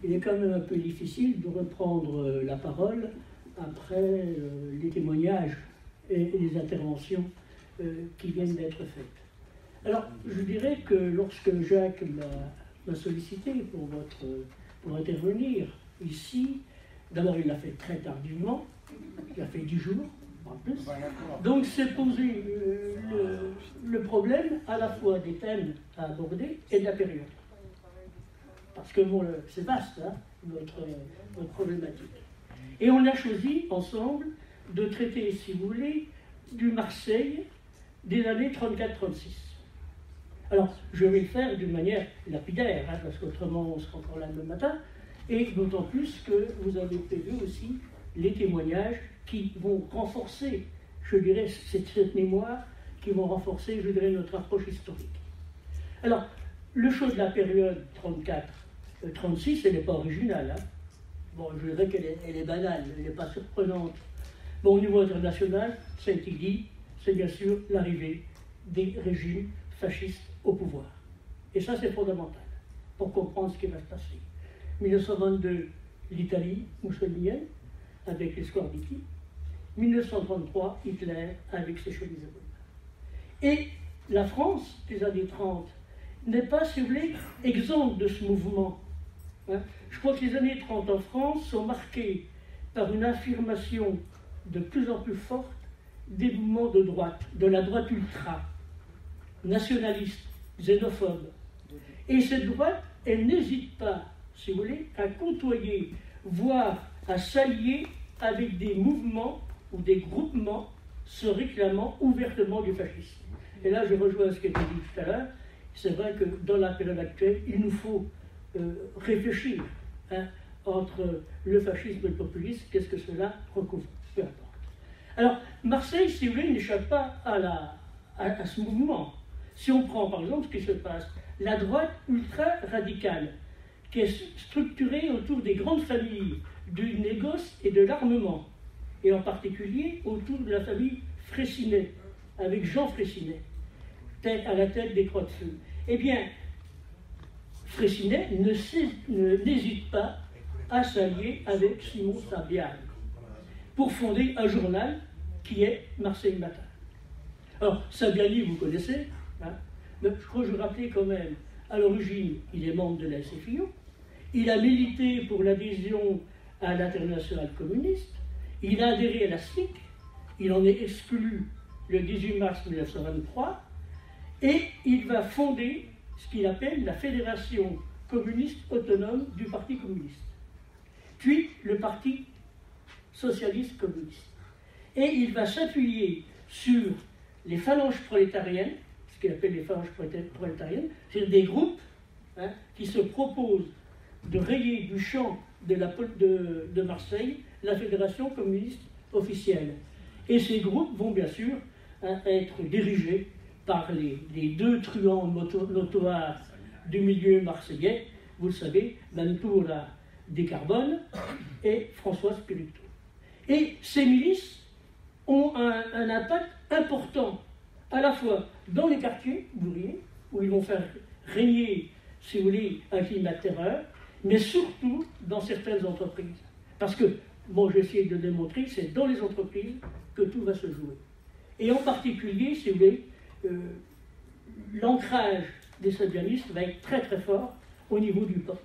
il est quand même un peu difficile de reprendre la parole après les témoignages et les interventions qui viennent d'être faites. Alors, je dirais que lorsque Jacques m'a sollicité pour intervenir ici, d'abord il l'a fait très tardivement, il a fait 10 jours, en plus. Donc c'est posé le problème à la fois des thèmes à aborder et de la période. Parce que bon, c'est vaste, hein, notre problématique. Et on a choisi ensemble de traiter, si vous voulez, du Marseille des années 34-36. Alors, je vais le faire d'une manière lapidaire, hein, parce qu'autrement on sera encore là le matin, et d'autant plus que vous avez prévu aussi les témoignages qui vont renforcer, je dirais, cette mémoire, qui vont renforcer, je dirais, notre approche historique. Alors, le choix de la période 34-36, elle n'est pas originale. Hein. Bon, je dirais qu'elle est banale, elle n'est pas surprenante. Bon, au niveau international, ça a été dit, c'est bien sûr l'arrivée des régimes fascistes au pouvoir. Et ça, c'est fondamental pour comprendre ce qui va se passer. 1922, l'Italie mussolinienne, avec les Squarditti. 1933, Hitler, avec ses chemises à Et la France des années 30 n'est pas, si vous voulez, exempte de ce mouvement. Hein. Je crois que les années 30 en France sont marquées par une affirmation de plus en plus forte des mouvements de droite, de la droite ultra, nationaliste, xénophobe. Et cette droite, elle n'hésite pas, si vous voulez, à côtoyer, voire à s'allier avec des mouvements ou des groupements se réclamant ouvertement du fascisme. Et là, je rejoins ce qui a été dit tout à l'heure. C'est vrai que dans la période actuelle, il nous faut réfléchir hein, entre le fascisme et le populisme, qu'est-ce que cela recouvre, peu importe. Alors, Marseille, si vous voulez, n'échappe pas à ce mouvement. Si on prend par exemple ce qui se passe, la droite ultra-radicale, qui est structurée autour des grandes familles du négoce et de l'armement, et en particulier autour de la famille Fraissinet, avec Jean Fraissinet, à la tête des Croix de Feu. Eh bien, Fraissinet n'hésite pas à s'allier avec Simon Sabial pour fonder un journal qui est Marseille Matin. Alors, Sabiali, vous connaissez, hein, mais je crois que je rappelais quand même, à l'origine, il est membre de la SFIO, il a milité pour l'adhésion à l'internationale communiste, il a adhéré à la SFIC, il en est exclu le 18 mars 1923, et il va fonder ce qu'il appelle la Fédération communiste autonome du Parti communiste, puis le Parti socialiste communiste. Et il va s'appuyer sur les phalanges prolétariennes, ce qu'il appelle les phalanges prolétariennes, c'est des groupes hein, qui se proposent de rayer du champ de Marseille la Fédération communiste officielle. Et ces groupes vont bien sûr hein, être dirigés par les deux truands notoires du milieu marseillais, vous le savez, Mantoura Descarbone et François Spirito. Et ces milices ont un impact important, à la fois dans les quartiers ouvriers, où ils vont faire régner, si vous voulez, un climat de terreur, mais surtout dans certaines entreprises. Parce que, bon, j'essaie de démontrer, c'est dans les entreprises que tout va se jouer. Et en particulier, si vous voulez, l'ancrage des sabianistes va être très très fort au niveau du port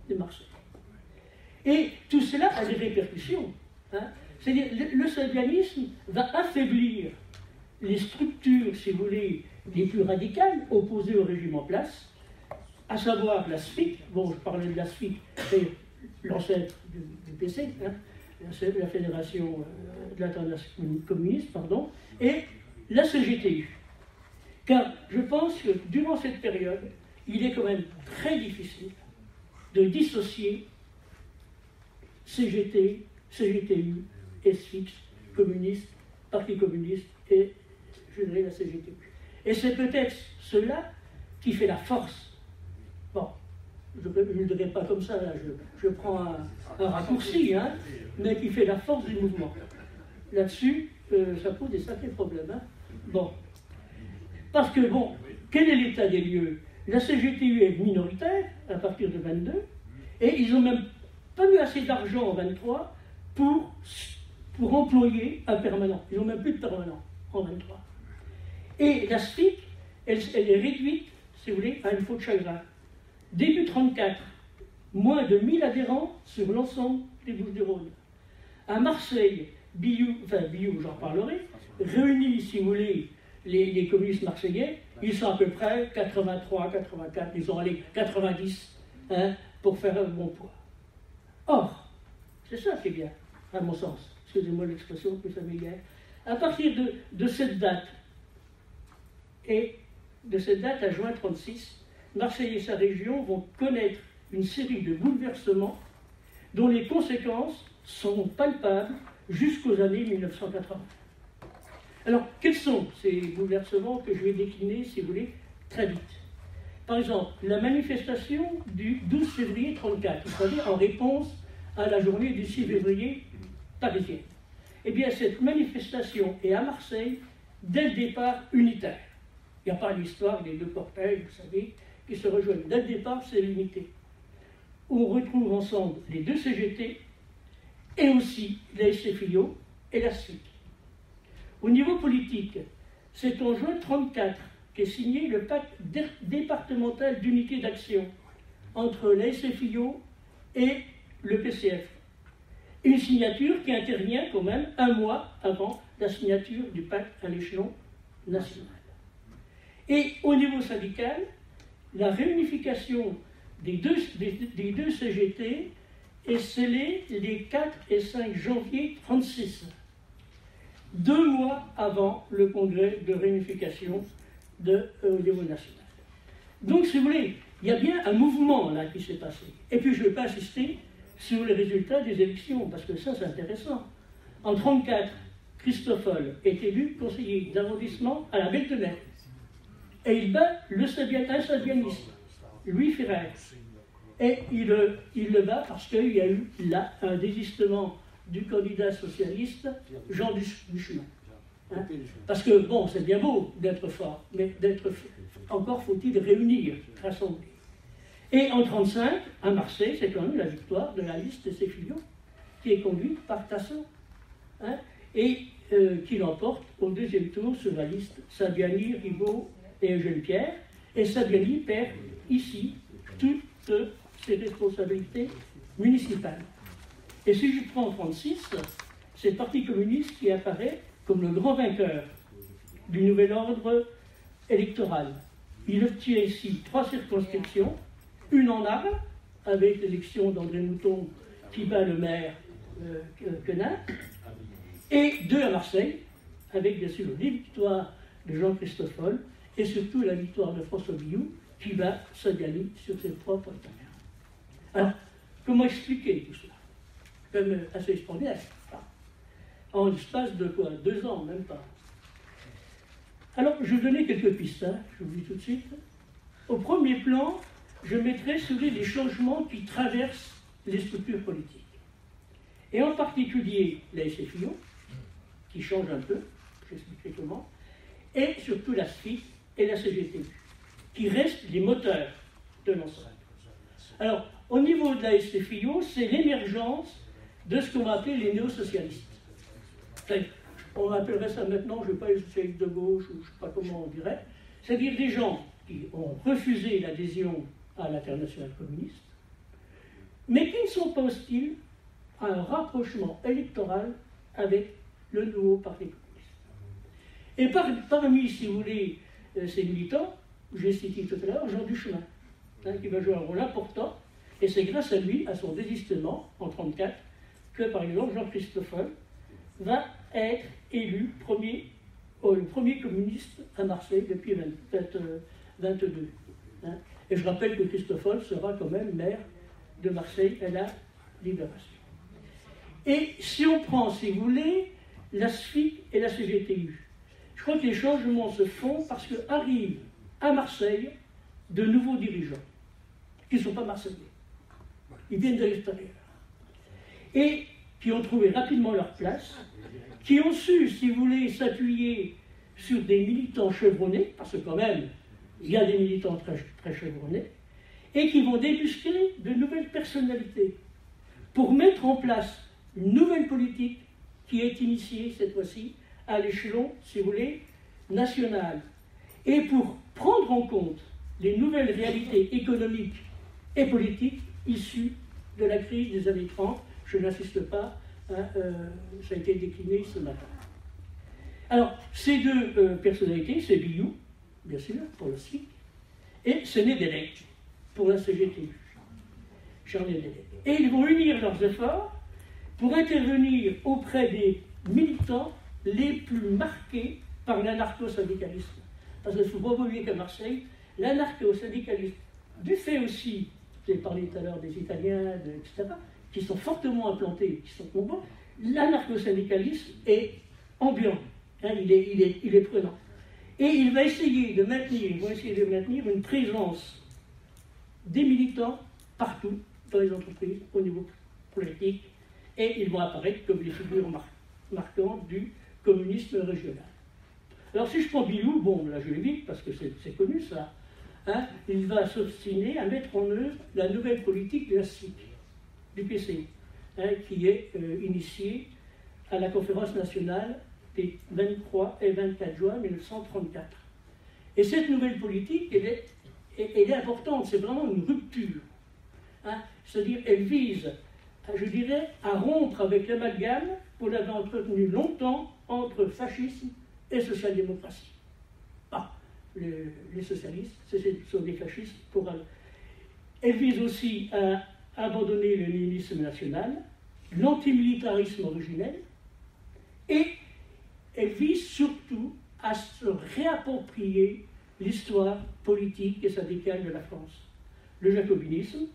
de Marseille. Et tout cela a des répercussions. Hein. C'est-à-dire le sabianisme va affaiblir les structures, si vous voulez, les plus radicales, opposées au régime en place, à savoir la SFIC, bon, je parlais de la SFIC, c'est l'ancêtre du PC, hein, la Fédération de l'Internationale communiste, pardon, et la CGTU. Car je pense que durant cette période, il est quand même très difficile de dissocier CGT, CGTU, SFIX, communiste, Parti communiste et, je dirais, la CGTU. Et c'est peut-être cela qui fait la force. Bon, je ne le dirai pas comme ça, là, je prends un raccourci, hein, mais qui fait la force du mouvement. Là-dessus, ça pose des sacrés problèmes. Hein. Bon. Parce que, bon, quel est l'état des lieux? La CGTU est minoritaire, à partir de 22, et ils n'ont même pas eu assez d'argent en 23 pour employer un permanent. Ils n'ont même plus de permanent en 23. Et la SFIC, elle est réduite, si vous voulez, à une faute de chagrin. Début 34, moins de 1000 adhérents sur l'ensemble des Bouches-du-Rhône. À Marseille, Biou, j'en parlerai, réunit, si vous voulez, les communistes marseillais, ils sont à peu près 83, 84, ils ont allé 90 pour faire un bon poids. Or, c'est ça qui est bien, à mon sens, excusez-moi l'expression plus familière, à partir de cette date, et de cette date à juin 36, Marseille et sa région vont connaître une série de bouleversements dont les conséquences sont palpables jusqu'aux années 1980. Alors, quels sont ces bouleversements que je vais décliner, si vous voulez, très vite? Par exemple, la manifestation du 12 février 1934, vous savez, en réponse à la journée du 6 février parisienne. Eh bien, cette manifestation est à Marseille, dès le départ, unitaire. Il n'y a pas l'histoire des deux cortèges, vous savez, qui se rejoignent. Dès le départ, c'est l'unité. On retrouve ensemble les deux CGT et aussi la SFIO et la SFIC. Au niveau politique, c'est en juin 1934 qu'est signé le pacte départemental d'unité d'action entre la SFIO et le PCF. Une signature qui intervient quand même un mois avant la signature du pacte à l'échelon national. Et au niveau syndical, la réunification des deux CGT est scellée les 4 et 5 janvier 1936, 2 mois avant le congrès de réunification au niveau national. Donc, si vous voulez, il y a bien un mouvement là qui s'est passé. Et puis, je ne vais pas insister sur les résultats des élections, parce que ça, c'est intéressant. En 1934, Christoffel est élu conseiller d'arrondissement à la Beltenay. Et il bat un sabianiste, Louis Ferrer. Et il le bat parce qu'il y a eu là un désistement du candidat socialiste, Jean Duchemin. Hein? Parce que, bon, c'est bien beau d'être fort, mais encore faut-il réunir, rassembler. Et en 1935, à Marseille, c'est quand même la victoire de la liste SFIO, qui est conduite par Tasson, hein, et qui l'emporte au deuxième tour sur la liste Sabiani, Ribaud et Eugène Pierre. Et Sabiani perd ici toutes ses responsabilités municipales. Et si je prends en 1936, c'est le Parti communiste qui apparaît comme le grand vainqueur du nouvel ordre électoral. Il obtient ici 3 circonscriptions, une en Arles, avec l'élection d'André Mouton qui bat le maire Quenin, et 2 à Marseille, avec bien sûr les victoires de Jean Christoffel, et surtout la victoire de François Biou, qui bat Sabiani sur ses propres terres. Alors, comment expliquer tout cela? Comme assez extraordinaire. En l'espace de quoi? 2 ans, même pas. Alors, je vais donner quelques pistes, hein, je vous dis tout de suite. Au premier plan, je mettrai celui des changements qui traversent les structures politiques. Et en particulier la SFIO, qui change un peu, j'expliquerai comment, et surtout la SFIC et la CGTU, qui restent les moteurs de l'ensemble. Alors, au niveau de la SFIO, c'est l'émergence de ce qu'on va appeler les néo-socialistes. On appellerait ça maintenant, je ne sais pas, les socialistes de gauche, ou je ne sais pas comment on dirait, c'est-à-dire des gens qui ont refusé l'adhésion à l'internationale communiste, mais qui ne sont pas hostiles à un rapprochement électoral avec le nouveau Parti communiste. Et parmi, si vous voulez, ces militants, j'ai cité tout à l'heure Jean Duchemin, hein, qui va jouer un rôle important, et c'est grâce à lui, à son désistement en 1934, que par exemple Jean Christoffel va être élu le premier communiste à Marseille depuis 1922. Hein. Et je rappelle que Christoffel sera quand même maire de Marseille à la Libération. Et si on prend, si vous voulez, la SFIC et la CGTU, je crois que les changements se font parce qu'arrivent à Marseille de nouveaux dirigeants qui ne sont pas marseillais. Ils viennent de l'extérieur. Et qui ont trouvé rapidement leur place, qui ont su, si vous voulez, s'appuyer sur des militants chevronnés, parce que quand même, il y a des militants très, très chevronnés, et qui vont débusquer de nouvelles personnalités pour mettre en place une nouvelle politique qui est initiée cette fois-ci à l'échelon, si vous voulez, national. Et pour prendre en compte les nouvelles réalités économiques et politiques issues de la crise des années 30, je n'insiste pas, hein, ça a été décliné ce matin. Alors, ces deux personnalités, c'est Billaud, bien sûr, pour le SIC, et Sénédélec, pour la CGT. Et ils vont unir leurs efforts pour intervenir auprès des militants les plus marqués par l'anarcho-syndicalisme. Parce qu'il ne faut pas oublier qu'à Marseille, l'anarcho-syndicalisme, du fait aussi, j'ai parlé tout à l'heure des Italiens, etc., qui sont fortement implantés, qui sont nombreux, l'anarcho-syndicalisme est ambiant, hein, il est prenant. Et il va essayer de maintenir une présence des militants partout dans les entreprises, au niveau politique, et ils vont apparaître comme les figures marquantes du communisme régional. Alors si je prends Billaud, bon là je l'évite parce que c'est connu ça, hein, il va s'obstiner à mettre en œuvre la nouvelle politique de la SIC, du PCI, hein, qui est initiée à la conférence nationale des 23 et 24 juin 1934. Et cette nouvelle politique, elle est importante, c'est vraiment une rupture. Hein, c'est-à-dire, elle vise, je dirais, à rompre avec l'amalgame qu'on avait entretenu longtemps entre fascisme et social-démocratie. Ah, les socialistes, ce sont des fascistes pour eux. Elle vise aussi à abandonner le nihilisme national, l'antimilitarisme originel, et elle vise surtout à se réapproprier l'histoire politique et syndicale de la France. Le jacobinisme,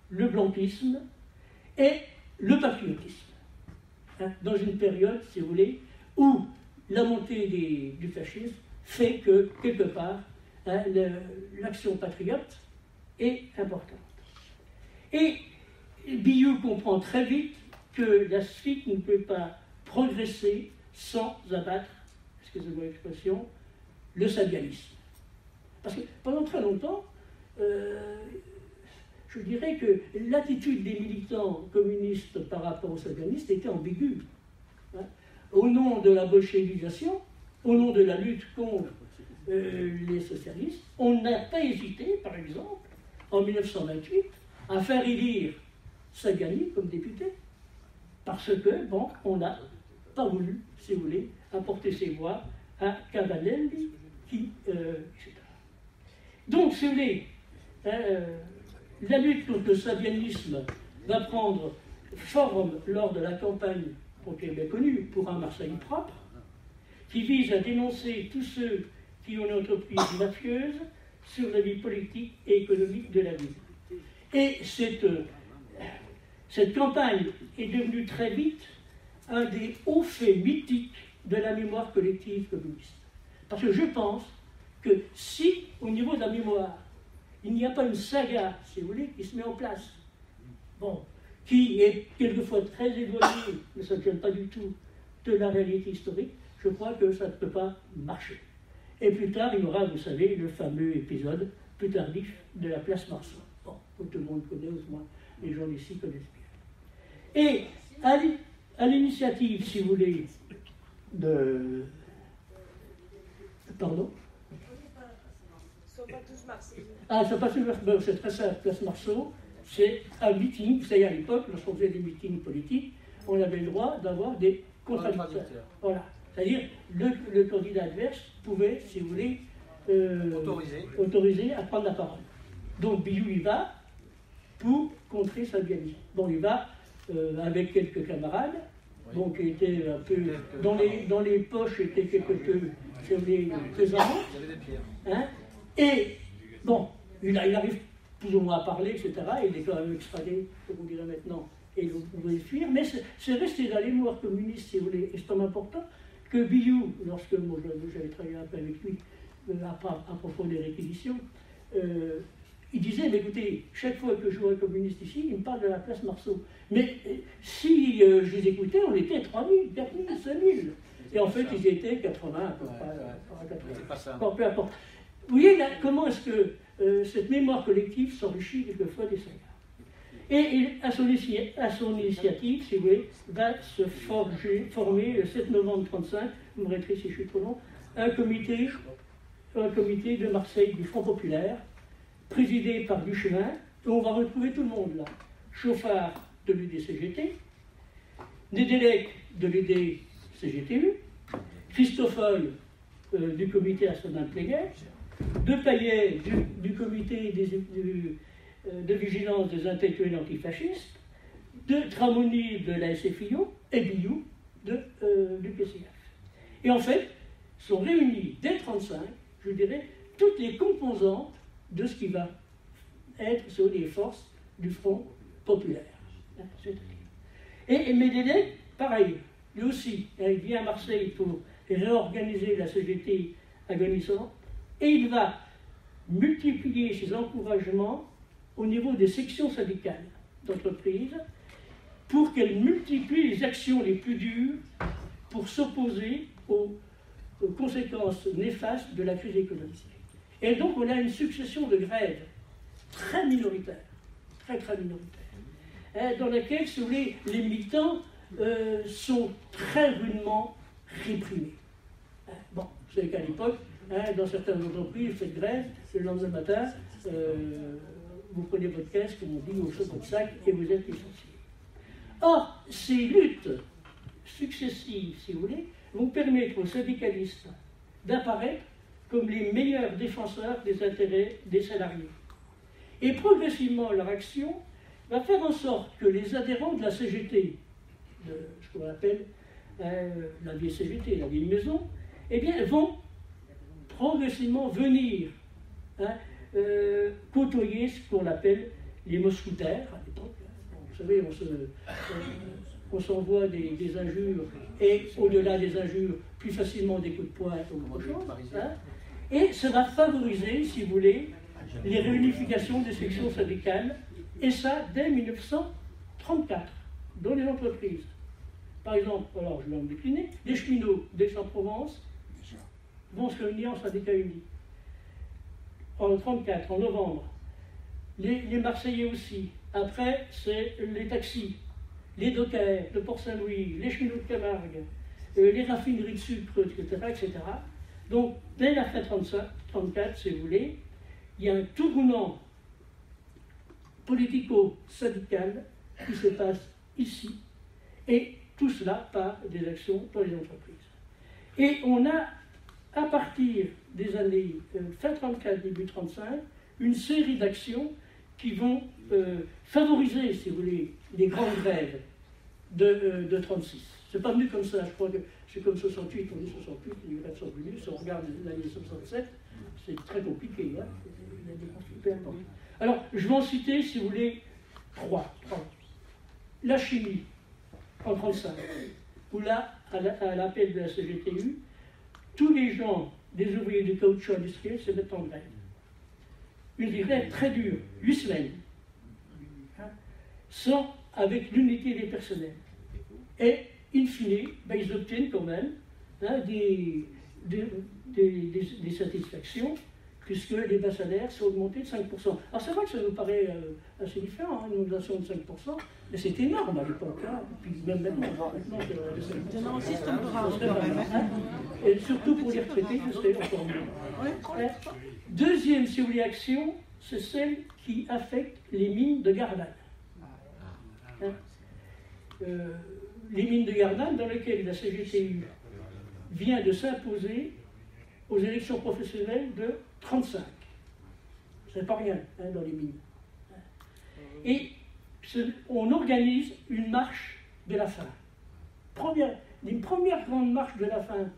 le blanquisme et le patriotisme. Hein, dans une période, si vous voulez, où la montée du fascisme fait que, quelque part, hein, l'action patriote est importante. Et Billaud comprend très vite que la SFIC ne peut pas progresser sans abattre, excusez-moi l'expression, le sabianisme. Parce que pendant très longtemps, je dirais que l'attitude des militants communistes par rapport aux sabianistes était ambiguë. Hein. Au nom de la bolchevisation, au nom de la lutte contre les socialistes, on n'a pas hésité, par exemple, en 1928, à faire élire Sagani comme député, parce que, bon, on n'a pas voulu, si vous voulez, apporter ses voix à Cavanelli, etc. Donc, si vous voulez, la lutte contre le sabianisme va prendre forme lors de la campagne, qui est bien connue, pour un Marseille propre, qui vise à dénoncer tous ceux qui ont une entreprise mafieuse sur la vie politique et économique de la ville. Et cette campagne est devenue très vite un des hauts faits mythiques de la mémoire collective communiste. Parce que je pense que si, au niveau de la mémoire, il n'y a pas une saga, si vous voulez, qui se met en place, bon, qui est quelquefois très éloignée, mais ça ne tient pas du tout de la réalité historique, je crois que ça ne peut pas marcher. Et plus tard, il y aura, vous savez, le fameux épisode plus tardif de la place Marceau. Bon, que tout le monde connaît, au moins les gens ici connaissent bien. Et à l'initiative, si vous voulez, de... Pardon ? Ah, c'est très simple, place Marceau, c'est un meeting, vous savez, à l'époque, lorsqu'on faisait des meetings politiques, on avait le droit d'avoir des contradicteurs. Voilà. C'est-à-dire, le candidat adverse pouvait, si vous voulez, autoriser à prendre la parole. Donc, Billaud y va pour contrer Sabiani. Bon, il va avec quelques camarades, bon, qui étaient un peu... Dans les poches étaient quelque peu, si vous voulez, pesants. Hein, et, bon, il arrive plus ou moins à parler, etc. Il est quand même extradé, comme on dirait maintenant, et vous pouvez fuir. Mais c'est resté dans les mémoires communistes, si vous voulez, et c'est tellement important que Billaud, lorsque moi j'avais travaillé un peu avec lui à propos des réquisitions, il disait, mais écoutez, chaque fois que je vois un communiste ici, il me parle de la place Marceau. Mais si je les écoutais, on était 3000, 4000, 5000. Et en fait, ils étaient 80 à peu près. Peu importe. Vous voyez là, comment est-ce que cette mémoire collective s'enrichit quelquefois des sagas. Et à son initiative, si vous voulez, va se former le 7 novembre 1935, vous me retirez si je suis trop long, un comité de Marseille du Front Populaire, présidé par Duchemin, et on va retrouver tout le monde là. Chauffard de l'UDCGT, Nédélec de l'UDCGTU, Christoffel du comité Asselin-Pléguet, Depaillet du comité de vigilance des intellectuels antifascistes, de Tramoni de la SFIO et Billou du PCF. Et en fait, sont réunis dès 1935, je dirais, toutes les composantes de ce qui va être sur les forces du Front Populaire. Et Nédélec, pareil, lui aussi, il vient à Marseille pour réorganiser la CGT agonisante, et il va multiplier ses encouragements au niveau des sections syndicales d'entreprise pour qu'elles multiplient les actions les plus dures pour s'opposer aux conséquences néfastes de la crise économique. Et donc on a une succession de grèves très minoritaires, très minoritaires, dans laquelle, si vous voulez, les militants sont très rudement réprimés. Bon, vous savez qu'à l'époque, dans certaines entreprises, vous faites grève, le lendemain matin, vous prenez votre caisse, comme on dit, au chaud de sac, et vous êtes licencié. Or, ces luttes successives, si vous voulez, vont permettre aux syndicalistes d'apparaître comme les meilleurs défenseurs des intérêts des salariés. Et progressivement, leur action va faire en sorte que les adhérents de la CGT, de ce qu'on appelle la vieille CGT, la vieille maison, eh bien, vont progressivement venir côtoyer ce qu'on appelle les mousquetaires à l'époque. Vous savez, on s'envoie des injures, et au-delà des injures, plus facilement des coups de poing ou autre chose. Et ça va favoriser, si vous voulez, les réunifications des sections syndicales, et ça dès 1934, dans les entreprises. Par exemple, alors je vais en décliner, les cheminots d'Aix-en-Provence vont se réunir en syndicat uni. En 1934, en novembre. Les Marseillais aussi. Après, c'est les taxis, les dockers de Port-Saint-Louis, les cheminots de Camargue, les raffineries de sucre, etc. Donc, dès la fin 1934, si vous voulez, il y a un tournant politico-syndical qui se passe ici, et tout cela par des actions dans les entreprises. Et on a, à partir des années fin 1934, début 1935, une série d'actions qui vont favoriser, si vous voulez, les grandes grèves de 1936. C'est pas venu comme ça, je crois que c'est comme 68, on dit 68, les grèves sont venues, si on regarde les années 67, c'est très compliqué, hein, il y a des conflits peu importants. Alors, je vais en citer, si vous voulez, trois. La chimie, en 1935, où là, à l'appel de la CGTU, tous les gens des ouvriers du caoutchouc industriel se mettent en grève. Une grève très dure, 8 semaines, sans avec l'unité des personnels. Et, in fine, ils obtiennent quand même des satisfactions, puisque les bas salaires sont augmentés de 5%. Alors c'est vrai que ça nous paraît assez différent, une augmentation de 5%, mais c'est énorme à l'époque, puis même maintenant c'est 5%. Et surtout pour les retraités, ce serait encore mieux. Deuxième, si vous voulez, action, c'est celle qui affecte les mines de Gardanne. Les mines de Gardanne, dans lesquelles la CGTU vient de s'imposer aux élections professionnelles de 1935. C'est pas rien dans les mines. Et on organise une marche de la faim. Une première grande marche de la faim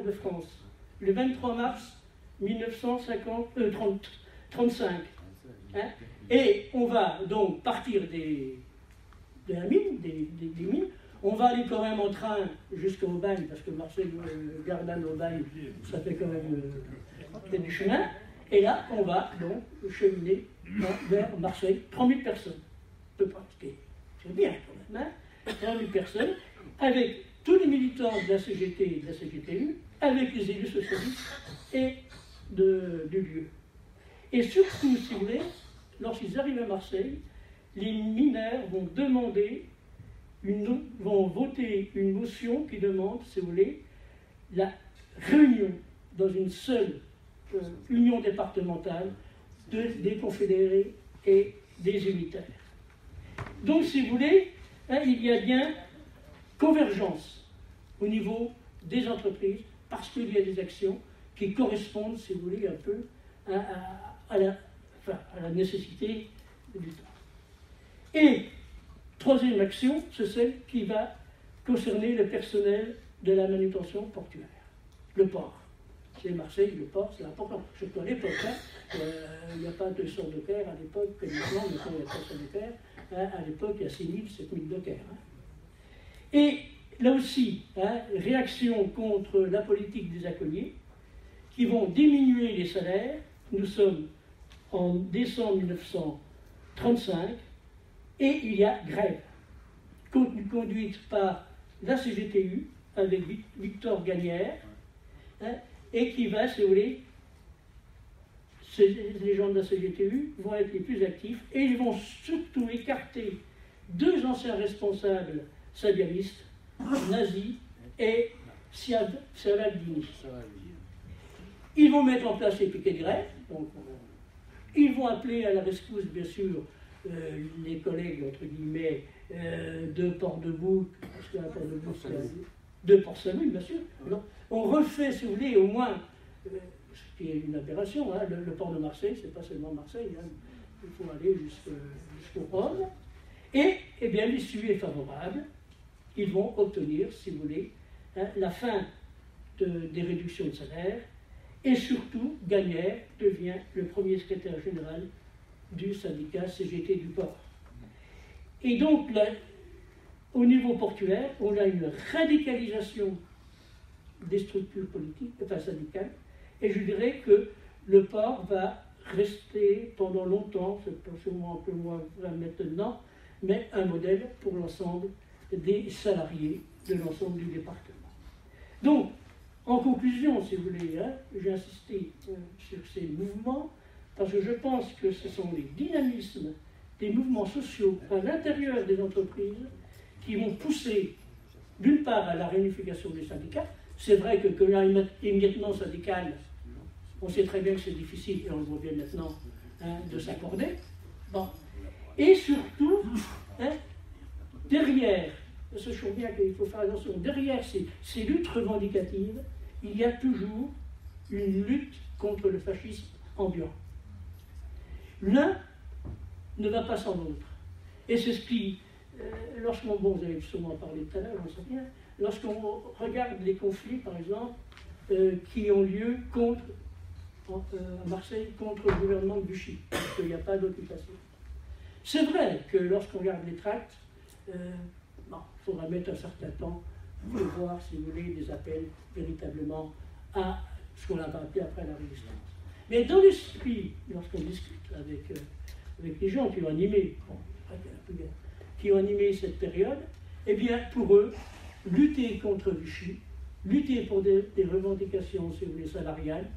de France, le 23 mars 1935. Et on va donc partir de la mine, des mines. On va aller quand même en train jusqu'au Bagne, parce que Marseille, Gardanne au Bagne, ça fait quand même du chemin. Et là, on va donc cheminer vers Marseille. 3000 personnes peut pratiquer. C'est bien quand même, 3000 personnes, avec tous les militants de la CGT et de la CGTU, avec les élus socialistes et du lieu. Et surtout, si vous voulez, lorsqu'ils arrivent à Marseille, les mineurs vont vont voter une motion qui demande, si vous voulez, la réunion dans une seule union départementale des confédérés et des unitaires. Donc, si vous voulez, hein, il y a bien convergence au niveau des entreprises parce qu'il y a des actions qui correspondent, si vous voulez, un peu à la nécessité du temps. Et troisième action, c'est celle qui va concerner le personnel de la manutention portuaire, le port. C'est Marseille, le port, c'est important. Surtout à l'époque, hein, il n'y a pas 200 dockers à l'époque, comme maintenant, il y a 300 dockers. Hein, à l'époque, il y a 6 000, 7 000 dockers. Hein. Et là aussi, hein, réaction contre la politique des écoliers, qui vont diminuer les salaires. Nous sommes en décembre 1935, et il y a grève, conduite par la CGTU, avec Victor Gagnère, hein, et qui va, si vous voulez, les gens de la CGTU vont être les plus actifs, et ils vont surtout écarter 2 anciens responsables sabialistes, nazis et Savaldini. Ils vont mettre en place les piquets de grève, donc, ils vont appeler à la rescousse, bien sûr, les collègues, entre guillemets, de Port-de-Bouc, parce que Port-de-Bouc, de Port-Saint-Louis, bien sûr. Alors, on refait, si vous voulez, au moins, ce qui est une aberration, hein, le port de Marseille, c'est pas seulement Marseille, hein, il faut aller jusqu'au Rhône. Et, eh bien, l'issue est favorable. Ils vont obtenir, si vous voulez, hein, la fin des réductions de salaire, et surtout, Gagnère devient le premier secrétaire général du syndicat CGT du port. Et donc, là, au niveau portuaire, on a une radicalisation des structures politiques, enfin syndicales, et je dirais que le port va rester pendant longtemps, c'est sûrement un peu moins vrai maintenant, mais un modèle pour l'ensemble des salariés de l'ensemble du département. Donc, en conclusion, si vous voulez, hein, j'ai insisté sur ces mouvements, parce que je pense que ce sont les dynamismes des mouvements sociaux à l'intérieur des entreprises qui vont pousser, d'une part, à la réunification des syndicats. C'est vrai que quand il y a un émiettement syndical, on sait très bien que c'est difficile, et on le voit bien maintenant, hein, de s'accorder. Bon. Et surtout, hein, derrière, ce je bien qu'il faut faire attention, derrière ces luttes revendicatives, il y a toujours une lutte contre le fascisme ambiant. L'un ne va pas sans l'autre. Et c'est ce qui, lorsqu'on, bon, vous avez sûrement parlé tout à l'heure, j'en sais rien, lorsqu'on regarde les conflits, par exemple, qui ont lieu à Marseille contre le gouvernement de Vichy, parce qu'il n'y a pas d'occupation. C'est vrai que lorsqu'on regarde les tracts, il faudra mettre un certain temps pour voir, si vous voulez, des appels véritablement à ce qu'on a appelé après la résistance. Mais dans l'esprit, lorsqu'on discute avec les gens qui ont animé, qui ont animé cette période, eh bien, pour eux, lutter contre Vichy, lutter pour des revendications, si vous voulez, salariales,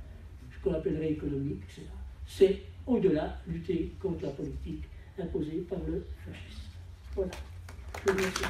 ce qu'on appellerait économiques, etc., c'est au-delà lutter contre la politique imposée par le fascisme. Voilà. Je vous remercie.